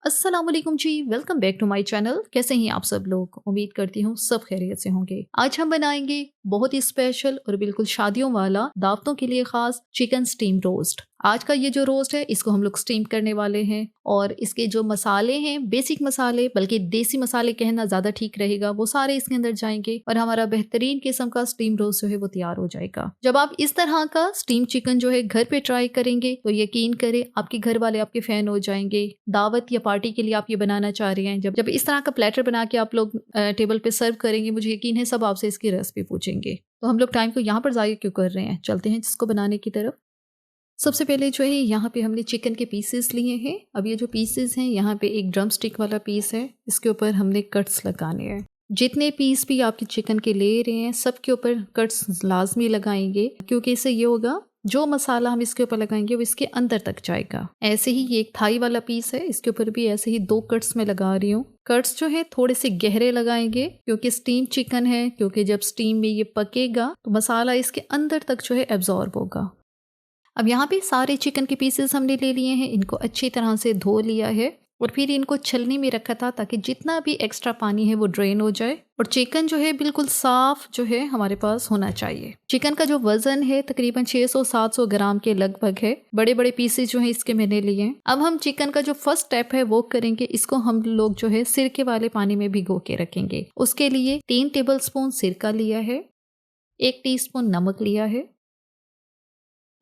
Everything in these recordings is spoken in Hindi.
अस्सलाम वालेकुम जी, welcome back to my channel. कैसे हैं आप सब लोग? उम्मीद करती हूँ सब खैरियत से होंगे। आज हम बनाएंगे बहुत ही स्पेशल और बिल्कुल शादियों वाला, दावतों के लिए खास चिकन स्टीम रोस्ट। आज का ये जो रोस्ट है इसको हम लोग स्टीम करने वाले हैं और इसके जो मसाले हैं, बेसिक मसाले, बल्कि देसी मसाले कहना ज्यादा ठीक रहेगा, वो सारे इसके अंदर जाएंगे और हमारा बेहतरीन किस्म का स्टीम रोस्ट जो है वो तैयार हो जाएगा। जब आप इस तरह का स्टीम चिकन जो है घर पे ट्राई करेंगे तो यकीन करें आपके घर वाले आपके फैन हो जाएंगे। दावत या पार्टी के लिए आप ये बनाना चाह रहे हैं, जब जब इस तरह का प्लेटर बना के आप लोग टेबल पे सर्व करेंगे, मुझे यकीन है सब आपसे इसकी रेसिपी पूछेंगे। तो हम लोग टाइम को यहाँ पर जाया क्यों कर रहे हैं, चलते हैं जिसको बनाने की तरफ। सबसे पहले जो है यहाँ पे हमने चिकन के पीसेस लिए हैं। अब ये जो पीसेस हैं, यहाँ पे एक ड्रम स्टिक वाला पीस है, इसके ऊपर हमने कट्स लगाने हैं। जितने पीस भी आपके चिकन के ले रहे हैं सबके ऊपर कट्स लाजमी लगाएंगे, क्योंकि इससे ये होगा जो मसाला हम इसके ऊपर लगाएंगे वो इसके अंदर तक जाएगा। ऐसे ही ये एक थाई वाला पीस है, इसके ऊपर भी ऐसे ही 2 कट्स में लगा रही हूँ। कट्स जो है थोड़े से गहरे लगाएंगे क्योंकि स्टीम चिकन है, क्योंकि जब स्टीम में ये पकेगा तो मसाला इसके अंदर तक जो है एब्जॉर्ब होगा। अब यहाँ पे सारे चिकन के पीसेस हमने ले लिए हैं, इनको अच्छी तरह से धो लिया है और फिर इनको छलनी में रखा था ताकि जितना भी एक्स्ट्रा पानी है वो ड्रेन हो जाए और चिकन जो है बिल्कुल साफ जो है हमारे पास होना चाहिए। चिकन का जो वजन है तकरीबन 600-700 ग्राम के लगभग है। बड़े बड़े पीसेस जो है इसके मैंने लिए हैं। अब हम चिकन का जो फर्स्ट स्टेप है वो करेंगे, इसको हम लोग जो है सिरके वाले पानी में भिगो के रखेंगे। उसके लिए 3 टेबलस्पून सिरका लिया है, 1 टीस्पून नमक लिया है।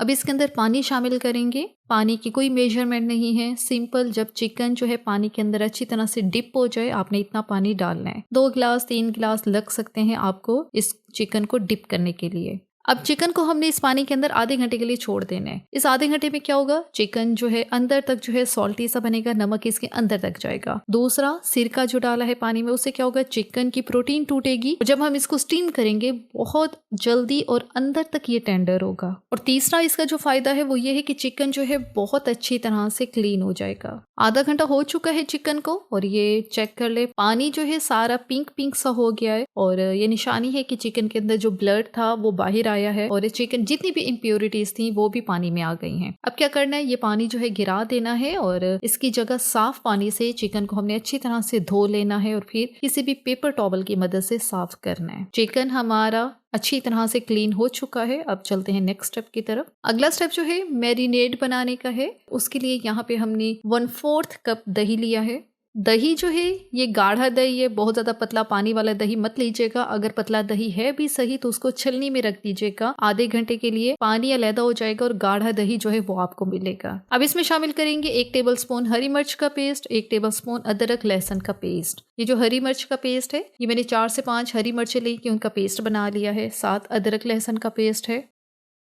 अब इसके अंदर पानी शामिल करेंगे। पानी की कोई मेजरमेंट नहीं है, सिंपल जब चिकन जो है पानी के अंदर अच्छी तरह से डिप हो जाए आपने इतना पानी डालना है। 2 गिलास 3 गिलास लग सकते हैं आपको इस चिकन को डिप करने के लिए। अब चिकन को हमने इस पानी के अंदर आधे घंटे के लिए छोड़ देना है। इस आधे घंटे में क्या होगा, चिकन जो है अंदर तक जो है सॉल्टी सा बनेगा, नमक इसके अंदर तक जाएगा। दूसरा, सिरका जो डाला है पानी में उससे क्या होगा, चिकन की प्रोटीन टूटेगी और जब हम इसको स्टीम करेंगे बहुत जल्दी और अंदर तक ये टेंडर होगा। और तीसरा इसका जो फायदा है वो ये है कि चिकन जो है बहुत अच्छी तरह से क्लीन हो जाएगा। आधा घंटा हो चुका है चिकन को और ये चेक कर ले, पानी जो है सारा पिंक पिंक सा हो गया है और ये निशानी है कि चिकन के अंदर जो ब्लड था वो बाहर आया है और चिकन जितनी भी इम्प्योरिटीज थी वो भी पानी में आ गई हैं। अब क्या करना है, ये पानी जो है गिरा देना है और इसकी जगह साफ पानी से चिकन को हमने अच्छी तरह से धो लेना है और फिर किसी भी पेपर टॉवल की मदद से साफ करना है। चिकन हमारा अच्छी तरह से क्लीन हो चुका है। अब चलते हैं नेक्स्ट स्टेप की तरफ। अगला स्टेप जो है मैरिनेड बनाने का है। उसके लिए यहाँ पे हमने 1/4 कप दही लिया है। दही जो है ये गाढ़ा दही है, बहुत ज्यादा पतला पानी वाला दही मत लीजिएगा। अगर पतला दही है भी सही तो उसको छलनी में रख दीजिएगा, आधे घंटे के लिए पानी अलग हो जाएगा और गाढ़ा दही जो है वो आपको मिलेगा। अब इसमें शामिल करेंगे 1 टेबलस्पून हरी मिर्च का पेस्ट, 1 टेबलस्पून अदरक लहसुन का पेस्ट। ये जो हरी मिर्च का पेस्ट है ये मैंने 4 से 5 हरी मिर्चें ली कि उनका पेस्ट बना लिया है, साथ अदरक लहसुन का पेस्ट है।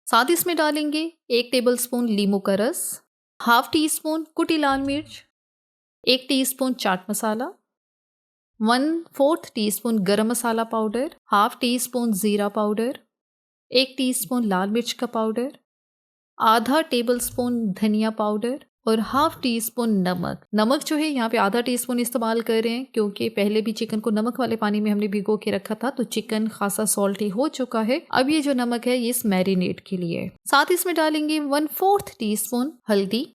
साथ इसमें डालेंगे 1 टेबलस्पून नींबू का रस, हाफ टी स्पून कुटी लाल मिर्च, 1 टीस्पून चाट मसाला, 1/4 टीस्पून गरम मसाला पाउडर, हाफ टी स्पून जीरा पाउडर, 1 टीस्पून लाल मिर्च का पाउडर, आधा टेबलस्पून धनिया पाउडर और हाफ टी स्पून नमक। नमक जो है यहाँ पे आधा टीस्पून इस्तेमाल कर रहे हैं क्योंकि पहले भी चिकन को नमक वाले पानी में हमने भिगो के रखा था तो चिकन खासा सॉल्टी हो चुका है। अब ये जो नमक है ये इस मैरिनेट के लिए। साथ इसमें डालेंगे 1/4 टीस्पून हल्दी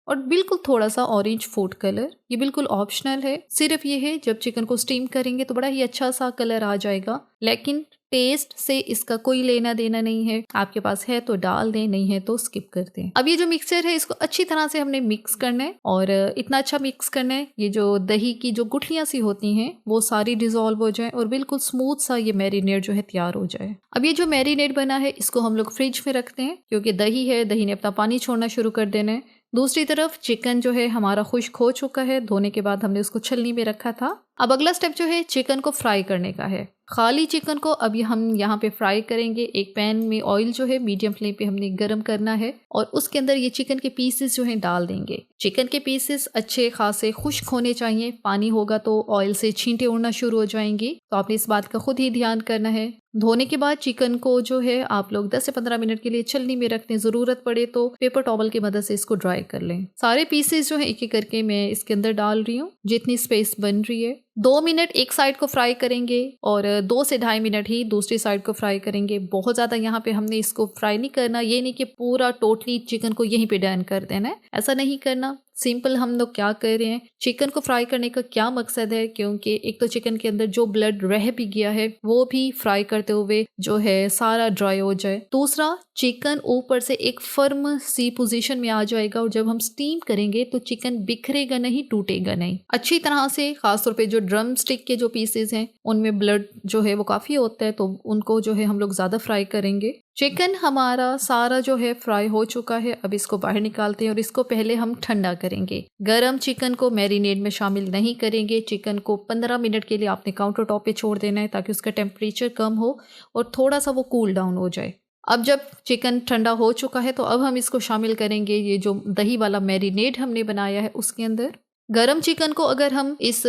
और बिल्कुल थोड़ा सा ऑरेंज फूड कलर। ये बिल्कुल ऑप्शनल है, सिर्फ ये है जब चिकन को स्टीम करेंगे तो बड़ा ही अच्छा सा कलर आ जाएगा, लेकिन टेस्ट से इसका कोई लेना देना नहीं है। आपके पास है तो डाल दें, नहीं है तो स्किप कर दें। अब ये जो मिक्सचर है इसको अच्छी तरह से हमने मिक्स करना है और इतना अच्छा मिक्स करना है ये जो दही की जो गुठलियां सी होती हैं वो सारी डिजोल्व हो जाए और बिल्कुल स्मूथ सा ये मैरिनेट जो है तैयार हो जाए। अब ये जो मैरिनेट बना है इसको हम लोग फ्रिज में रखते हैं क्योंकि दही है, दही ने अपना पानी छोड़ना शुरू कर देना है। दूसरी तरफ चिकन जो है हमारा खुश्क हो चुका है, धोने के बाद हमने उसको छलनी में रखा था। अब अगला स्टेप जो है चिकन को फ्राई करने का है। खाली चिकन को अभी हम यहाँ पे फ्राई करेंगे। एक पैन में ऑयल जो है मीडियम फ्लेम पे हमने गर्म करना है और उसके अंदर ये चिकन के पीसेस जो है डाल देंगे। चिकन के पीसेस अच्छे खासे खुश्क होने चाहिए, पानी होगा तो ऑयल से छींटे उड़ना शुरू हो जाएंगी, तो आपने इस बात का खुद ही ध्यान करना है। धोने के बाद चिकन को जो है आप लोग 10 से 15 मिनट के लिए छलनी में रख दें, जरूरत पड़े तो पेपर टॉवल की मदद से इसको ड्राई कर लें। सारे पीसेस जो है एक एक करके मैं इसके अंदर डाल रही हूँ जितनी स्पेस बन रही है। 2 मिनट एक साइड को फ्राई करेंगे और 2 से 2.5 मिनट ही दूसरी साइड को फ्राई करेंगे। बहुत ज़्यादा यहाँ पे हमने इसको फ्राई नहीं करना, ये नहीं कि पूरा टोटली चिकन को यहीं पे डन कर देना है, ऐसा नहीं करना। सिंपल हम लोग क्या कर रहे हैं, चिकन को फ्राई करने का क्या मकसद है, क्योंकि एक तो चिकन के अंदर जो ब्लड रह भी गया है वो भी फ्राई करते हुए जो है सारा ड्राई हो जाए। दूसरा, चिकन ऊपर से एक फर्म सी पोजीशन में आ जाएगा और जब हम स्टीम करेंगे तो चिकन बिखरेगा नहीं, टूटेगा नहीं अच्छी तरह से। खासतौर पे जो ड्रम स्टिक के जो पीसेस हैं उनमें ब्लड जो है वो काफ़ी होता है, तो उनको जो है हम लोग ज़्यादा फ्राई करेंगे। चिकन हमारा सारा जो है फ्राई हो चुका है। अब इसको बाहर निकालते हैं और इसको पहले हम ठंडा करेंगे। गरम चिकन को मैरिनेड में शामिल नहीं करेंगे। चिकन को 15 मिनट के लिए आपने काउंटर टॉप पे छोड़ देना है ताकि उसका टेम्परेचर कम हो और थोड़ा सा वो कूल डाउन हो जाए। अब जब चिकन ठंडा हो चुका है तो अब हम इसको शामिल करेंगे ये जो दही वाला मैरिनेड हमने बनाया है उसके अंदर। गरम चिकन को अगर हम इस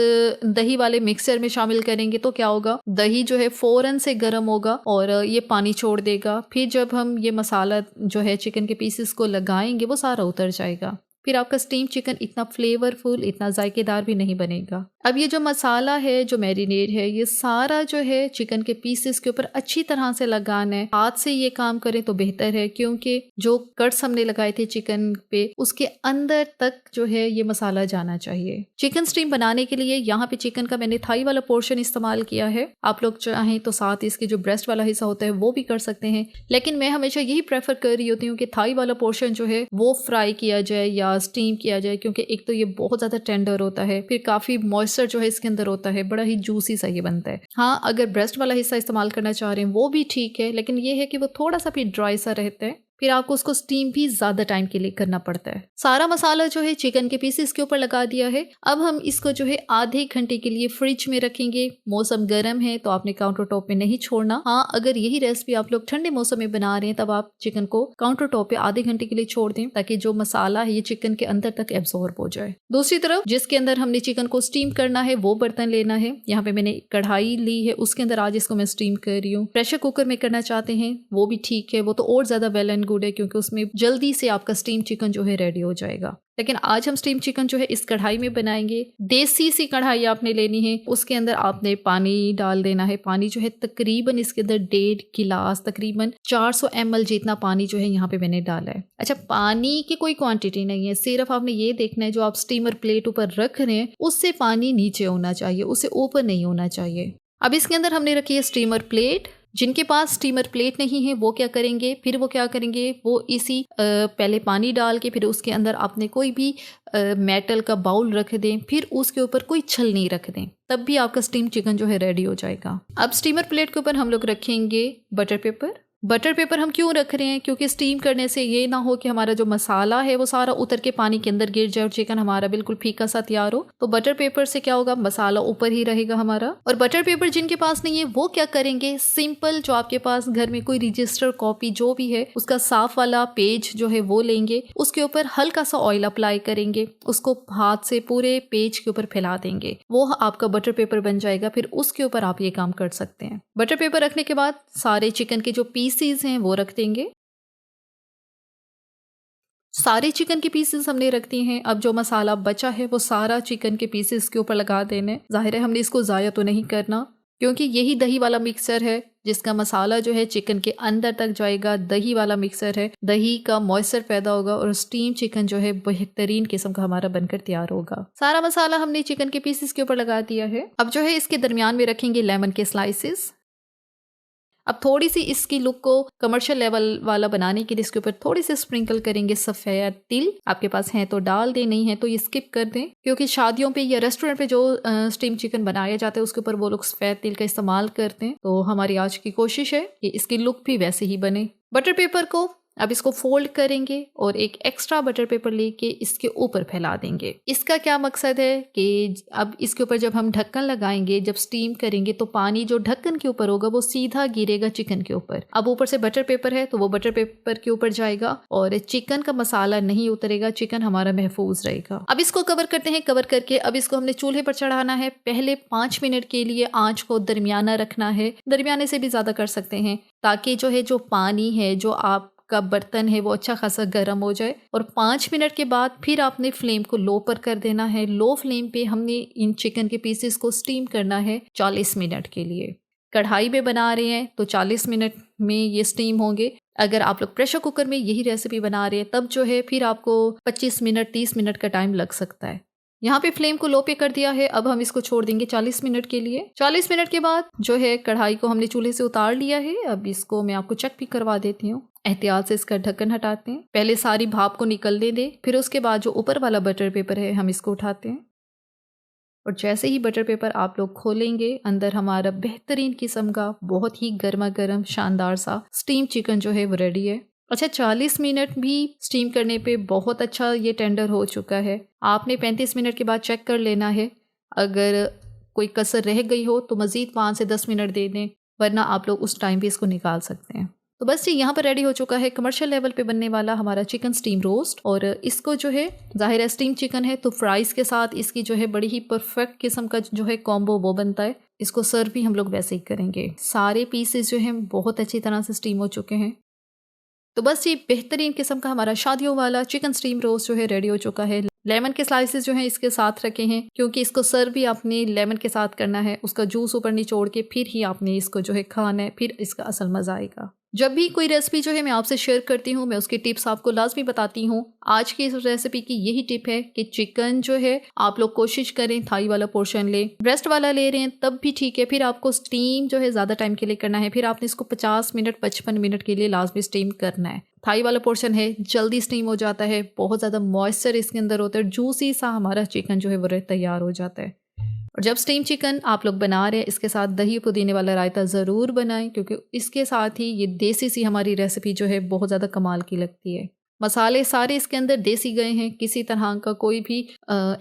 दही वाले मिक्सर में शामिल करेंगे तो क्या होगा, दही जो है फ़ौरन से गर्म होगा और ये पानी छोड़ देगा। फिर जब हम ये मसाला जो है चिकन के पीसेस को लगाएंगे वो सारा उतर जाएगा। फिर आपका स्टीम चिकन इतना फ्लेवरफुल, इतना जायकेदार भी नहीं बनेगा। अब ये जो मसाला है, जो मैरिनेड है, ये सारा जो है चिकन के पीसेस के ऊपर अच्छी तरह से लगाना है। हाथ से ये काम करें तो बेहतर है क्योंकि जो कट्स हमने लगाए थे चिकन पे उसके अंदर तक जो है ये मसाला जाना चाहिए। चिकन स्टीम बनाने के लिए यहाँ पे चिकन का मैंने थाई वाला पोर्शन इस्तेमाल किया है। आप लोग चाहें तो साथ इसके जो ब्रेस्ट वाला हिस्सा होता है वो भी कर सकते हैं, लेकिन मैं हमेशा यही प्रेफर कर रही होती हूँ कि थाई वाला पोर्शन जो है वो फ्राई किया जाए या स्टीम किया जाए, क्योंकि एक तो ये बहुत ज़्यादा टेंडर होता है, फिर काफ़ी मॉइस्चर जो है इसके अंदर होता है, बड़ा ही जूसी सा ये बनता है। हाँ, अगर ब्रेस्ट वाला हिस्सा इस्तेमाल करना चाह रहे हैं वो भी ठीक है, लेकिन ये है कि वो थोड़ा सा भी ड्राई सा रहता है, फिर आपको उसको स्टीम भी ज़्यादा टाइम के लिए करना पड़ता है। सारा मसाला जो है चिकन के पीसेस के ऊपर लगा दिया है। अब हम इसको जो है आधे घंटे के लिए फ्रिज में रखेंगे। मौसम गर्म है तो आपने काउंटर टॉप में नहीं छोड़ना। हाँ, अगर यही रेसिपी आप लोग ठंडे मौसम में बना रहे हैं तब आप चिकन को काउंटर टॉप पे आधे घंटे के लिए छोड़ दें ताकि जो मसाला है ये चिकन के अंदर तक एब्जॉर्ब हो जाए। दूसरी तरफ जिसके अंदर हमने चिकन को स्टीम करना है वो बर्तन लेना है। यहाँ पे मैंने कढ़ाई ली है, उसके अंदर आज इसको मैं स्टीम कर रही हूँ। प्रेशर कुकर में करना चाहते हैं वो भी ठीक है, वो तो और ज्यादा वेल एंड गुड है क्योंकि उसमें जल्दी से आपका स्टीम चिकन जो है रेडी हो जाएगा। लेकिन आज हम स्टीम चिकन जो है इस कढ़ाई में बनाएंगे। देसी सी कढ़ाई आपने लेनी है, उसके अंदर आपने पानी डाल देना है। पानी जो है तकरीबन इसके अंदर 1.5 गिलास, तकरीबन 400 ml जितना पानी जो है यहाँ पे मैंने डाला है। अच्छा, पानी की कोई क्वांटिटी नहीं है, सिर्फ आपने ये देखना है जो आप स्टीमर प्लेट ऊपर रख रहे हैं उससे पानी नीचे होना चाहिए, उससे ऊपर नहीं होना चाहिए। अब इसके अंदर हमने रखी है स्टीमर प्लेट। जिनके पास स्टीमर प्लेट नहीं है वो क्या करेंगे, वो इसी पहले पानी डाल के फिर उसके अंदर आपने कोई भी मेटल का बाउल रख दें, फिर उसके ऊपर कोई छलनी रख दें, तब भी आपका स्टीम चिकन जो है रेडी हो जाएगा। अब स्टीमर प्लेट के ऊपर हम लोग रखेंगे बटर पेपर। बटर पेपर हम क्यों रख रहे हैं, क्योंकि स्टीम करने से ये ना हो कि हमारा जो मसाला है वो सारा उतर के पानी के अंदर गिर जाए और चिकन हमारा बिल्कुल फीका सा तैयार हो। तो बटर पेपर से क्या होगा, मसाला ऊपर ही रहेगा हमारा। और बटर पेपर जिनके पास नहीं है वो क्या करेंगे, सिंपल जो आपके पास घर में कोई रजिस्टर कॉपी जो भी है उसका साफ वाला पेज जो है वो लेंगे, उसके ऊपर हल्का सा ऑयल अप्लाई करेंगे, उसको हाथ से पूरे पेज के ऊपर फैला देंगे, वो आपका बटर पेपर बन जाएगा। फिर उसके ऊपर आप ये काम कर सकते हैं। बटर पेपर रखने के बाद सारे चिकन के जो पीसेस हैं वो रख देंगे। सारे चिकन के पीसेस हमने रख दिए हैं। अब जो मसाला बचा है वो सारा चिकन के पीसेस के ऊपर लगा देने। जाहिर है हमने इसको ज़ाया तो नहीं करना क्योंकि यही दही वाला मिक्सर है जिसका मसाला जो है चिकन के अंदर तक जाएगा। दही वाला मिक्सर है, दही का मॉइस्चर पैदा होगा और स्टीम चिकन जो है बेहतरीन किस्म का हमारा बनकर तैयार होगा। सारा मसाला हमने चिकन के पीसेस के ऊपर लगा दिया है। अब जो है इसके दरमियान में रखेंगे लेमन के स्लाइसेस। अब थोड़ी सी इसकी लुक को कमर्शियल लेवल वाला बनाने के लिए इसके ऊपर थोड़ी सी स्प्रिंकल करेंगे सफ़ेद तिल। आपके पास है तो डाल दें, नहीं है तो ये स्किप कर दें क्योंकि शादियों पे या रेस्टोरेंट पे जो स्टीम चिकन बनाया जाता है उसके ऊपर वो लोग सफ़ेद तिल का इस्तेमाल करते हैं। तो हमारी आज की कोशिश है कि इसकी लुक भी वैसे ही बने। बटर पेपर को अब इसको फोल्ड करेंगे और एक एक्स्ट्रा बटर पेपर लेके इसके ऊपर फैला देंगे। इसका क्या मकसद है कि अब इसके ऊपर जब हम ढक्कन लगाएंगे, जब स्टीम करेंगे तो पानी जो ढक्कन के ऊपर होगा वो सीधा गिरेगा चिकन के ऊपर। अब ऊपर से बटर पेपर है तो वो बटर पेपर के ऊपर जाएगा और चिकन का मसाला नहीं उतरेगा, चिकन हमारा महफूज रहेगा। अब इसको कवर करते हैं। कवर करके अब इसको हमने चूल्हे पर चढ़ाना है। पहले 5 मिनट के लिए आँच को दरमियाना रखना है, दरमियाने से भी ज़्यादा कर सकते हैं ताकि जो है जो पानी है जो आप का बर्तन है वो अच्छा खासा गर्म हो जाए। और 5 मिनट के बाद फिर आपने फ्लेम को लो पर कर देना है। लो फ्लेम पे हमने इन चिकन के पीसेस को स्टीम करना है 40 मिनट के लिए। कढ़ाई में बना रहे हैं तो 40 मिनट में ये स्टीम होंगे। अगर आप लोग प्रेशर कुकर में यही रेसिपी बना रहे हैं तब जो है फिर आपको 25 मिनट 30 मिनट का टाइम लग सकता है। यहाँ पे फ्लेम को लो पे कर दिया है। अब हम इसको छोड़ देंगे 40 मिनट के लिए। 40 मिनट के बाद जो है कढ़ाई को हमने चूल्हे से उतार लिया है। अब इसको मैं आपको चेक भी करवा देती हूँ। एहतियात से इसका ढक्कन हटाते हैं। पहले सारी भाप को निकलने दें, फिर उसके बाद जो ऊपर वाला बटर पेपर है हम इसको उठाते हैं और जैसे ही बटर पेपर आप लोग खोलेंगे अंदर हमारा बेहतरीन किस्म का बहुत ही गर्मा गर्म शानदार सा स्टीम चिकन जो है वो रेडी है। अच्छा, 40 मिनट भी स्टीम करने पे बहुत अच्छा ये टेंडर हो चुका है। आपने 35 मिनट के बाद चेक कर लेना है। अगर कोई कसर रह गई हो तो मज़ीद 5 से 10 मिनट दे दें, वरना आप लोग उस टाइम पे इसको निकाल सकते हैं। तो बस ये यहाँ पर रेडी हो चुका है कमर्शियल लेवल पे बनने वाला हमारा चिकन स्टीम रोस्ट। और इसको जो है ज़ाहिर है स्टीम चिकन है तो फ्राइज़ के साथ इसकी जो है बड़ी ही परफेक्ट किस्म का जो है कॉम्बो वो बनता है। इसको सर्व भी हम लोग वैसे ही करेंगे। सारे पीसेस जो हैं बहुत अच्छी तरह से स्टीम हो चुके हैं। तो बस ये बेहतरीन किस्म का हमारा शादियों वाला चिकन स्टीम रोस्ट जो है रेडी हो चुका है। लेमन के स्लाइसेस जो हैं इसके साथ रखे हैं क्योंकि इसको सर्व भी आपने लेमन के साथ करना है। उसका जूस ऊपर निचोड़ के फिर ही आपने इसको जो है खाना है, फिर इसका असल मज़ा आएगा। जब भी कोई रेसिपी जो है मैं आपसे शेयर करती हूँ मैं उसकी टिप्स आपको लाजमी बताती हूँ। आज की इस रेसिपी की यही टिप है कि चिकन जो है आप लोग कोशिश करें थाई वाला पोर्शन लें। ब्रेस्ट वाला ले रहे हैं तब भी ठीक है, फिर आपको स्टीम जो है ज़्यादा टाइम के लिए करना है। फिर आपने इसको 50 मिनट 55 मिनट के लिए लाजमी स्टीम करना है। थाई वाला पोर्शन है जल्दी स्टीम हो जाता है, बहुत ज़्यादा मॉइस्चर इसके अंदर होता है, जूसी सा हमारा चिकन जो है वो तैयार हो जाता है। और जब स्टीम चिकन आप लोग बना रहे हैं इसके साथ दही पुदीने वाला रायता ज़रूर बनाएं क्योंकि इसके साथ ही ये देसी सी हमारी रेसिपी जो है बहुत ज़्यादा कमाल की लगती है। मसाले सारे इसके अंदर देसी गए हैं, किसी तरह का कोई भी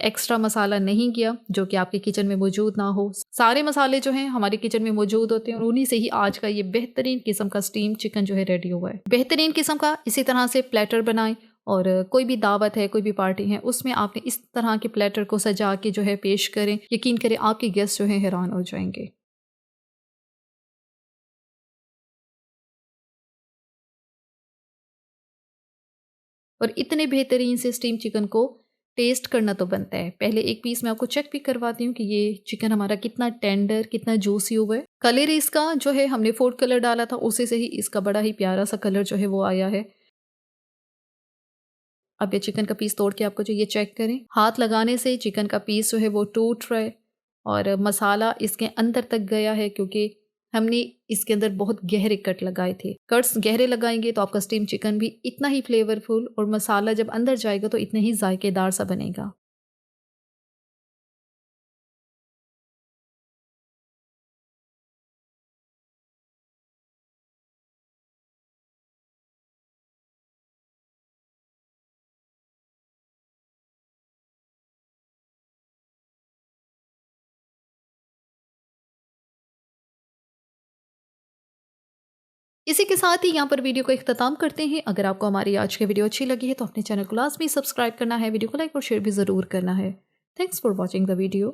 एक्स्ट्रा मसाला नहीं गया जो कि आपके किचन में मौजूद ना हो। सारे मसाले जो हैं हमारे किचन में मौजूद होते हैं और उन्हीं से ही आज का ये बेहतरीन किस्म का स्टीम चिकन जो है रेडी हुआ है। बेहतरीन किस्म का इसी तरह से प्लेटर बनाएं और कोई भी दावत है, कोई भी पार्टी है, उसमें आपने इस तरह के प्लेटर को सजा के जो है पेश करें। यकीन करें आपके गेस्ट जो है हैरान हो जाएंगे। और इतने बेहतरीन से स्टीम चिकन को टेस्ट करना तो बनता है। पहले एक पीस मैं आपको चेक भी करवाती हूँ कि ये चिकन हमारा कितना टेंडर, कितना जूसी हुआ है। कलर इसका जो है हमने फूड कलर डाला था, उसी से ही इसका बड़ा ही प्यारा सा कलर जो है वो आया है। अब ये चिकन का पीस तोड़ के आपको जो ये चेक करें, हाथ लगाने से चिकन का पीस जो है वो टूट रहा है और मसाला इसके अंदर तक गया है क्योंकि हमने इसके अंदर बहुत गहरे कट लगाए थे। कट्स गहरे लगाएंगे तो आपका स्टीम चिकन भी इतना ही फ्लेवरफुल और मसाला जब अंदर जाएगा तो इतना ही जायकेदार सा बनेगा। इसी के साथ ही यहाँ पर वीडियो को इख्तिताम करते हैं। अगर आपको हमारी आज की वीडियो अच्छी लगी है तो अपने चैनल को लाजमी सब्सक्राइब करना है, वीडियो को लाइक और शेयर भी ज़रूर करना है। Thanks for watching the video.